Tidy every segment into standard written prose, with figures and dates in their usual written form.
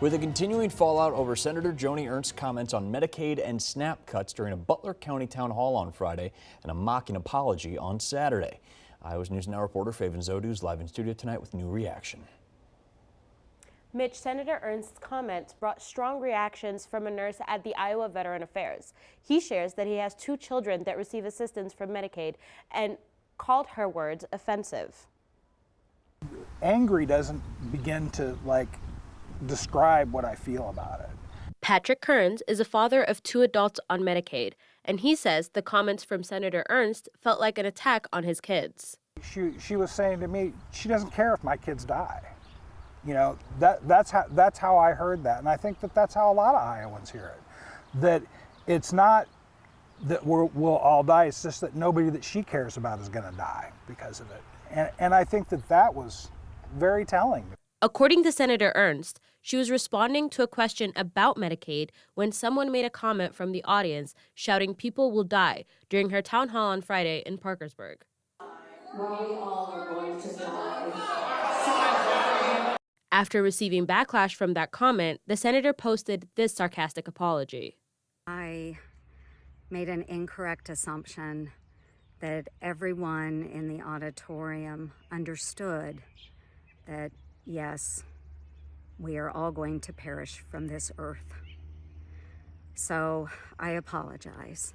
With a continuing fallout over Senator Joni Ernst's comments on Medicaid and SNAP cuts during a Butler County town hall on Friday and a mocking apology on Saturday. Iowa's News Now reporter Faven Zodu is live in studio tonight with new reaction. Mitch, Senator Ernst's comments brought strong reactions from a nurse at the Iowa Veteran Affairs. He shares that he has 2 children that receive assistance from Medicaid and called her words offensive. Angry doesn't begin to describe what I feel about it. Patrick Karns is a father of 2 adults on Medicaid, and he says the comments from Senator Ernst felt like an attack on his kids. She was saying to me, she doesn't care if my kids die. You know, that's how I heard that, and I think that that's how a lot of Iowans hear it. That it's not that we'll all die, it's just that nobody that she cares about is going to die because of it. And I think that was very telling. According to Senator Ernst, she was responding to a question about Medicaid when someone made a comment from the audience shouting "people will die" during her town hall on Friday in Parkersburg. We all are going to die. After receiving backlash from that comment, the senator posted this sarcastic apology. I made an incorrect assumption that everyone in the auditorium understood that, yes, we are all going to perish from this earth. So I apologize.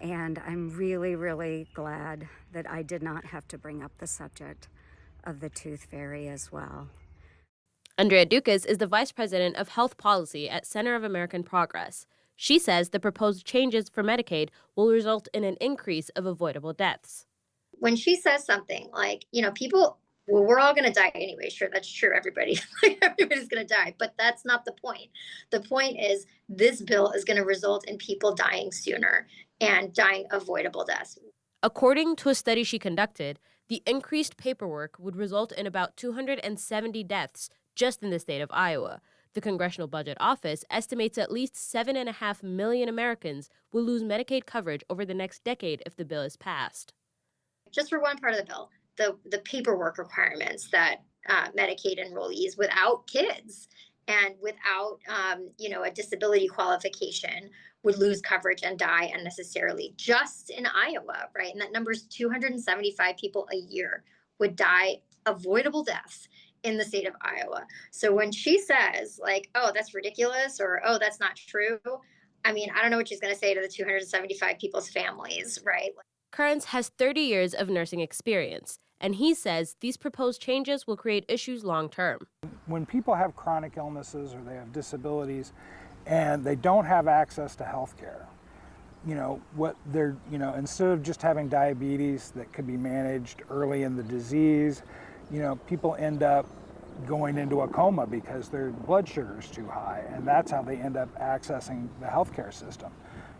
And I'm really, really glad that I did not have to bring up the subject of the tooth fairy as well. Andrea Dukas is the Vice President of Health Policy at Center of American Progress. She says the proposed changes for Medicaid will result in an increase of avoidable deaths. When she says something like, people, well, we're all going to die anyway. Sure, that's true. Everybody's going to die. But that's not the point. The point is this bill is going to result in people dying sooner and dying avoidable deaths. According to a study she conducted, the increased paperwork would result in about 270 deaths just in the state of Iowa. The Congressional Budget Office estimates at least 7.5 million Americans will lose Medicaid coverage over the next decade if the bill is passed. Just for one part of the bill, the paperwork requirements that Medicaid enrollees without kids and without a disability qualification would lose coverage and die unnecessarily just in Iowa, right? And that number is 275 people a year would die avoidable deaths in the state of Iowa. So when she says oh, that's ridiculous, or oh, that's not true, I don't know what she's going to say to the 275 people's families, right? Karns has 30 years of nursing experience, and he says these proposed changes will create issues long term. When people have chronic illnesses or they have disabilities and they don't have access to health care, instead of just having diabetes that could be managed early in the disease, people end up going into a coma because their blood sugar is too high, and that's how they end up accessing the healthcare system.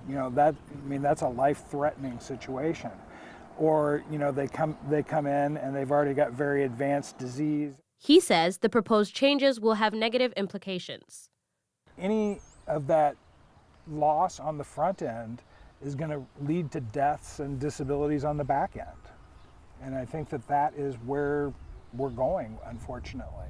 That's a life-threatening situation. Or, they come in and they've already got very advanced disease. He says the proposed changes will have negative implications. Any of that loss on the front end is going to lead to deaths and disabilities on the back end. And I think that is where we're going, unfortunately.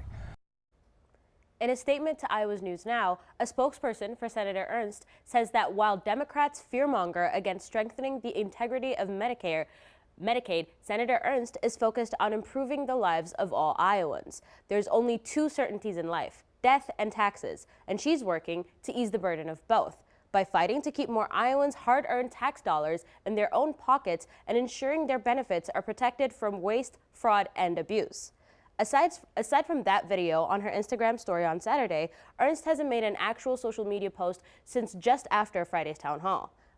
In a statement to Iowa's News Now, a spokesperson for Senator Ernst says that while Democrats fearmonger against strengthening the integrity of Medicaid, Senator Ernst is focused on improving the lives of all Iowans. There's only 2 certainties in life, death and taxes, and she's working to ease the burden of both by fighting to keep more Iowans' hard-earned tax dollars in their own pockets and ensuring their benefits are protected from waste, fraud, and abuse. Aside from that video on her Instagram story on Saturday, Ernst hasn't made an actual social media post since just after Friday's town hall.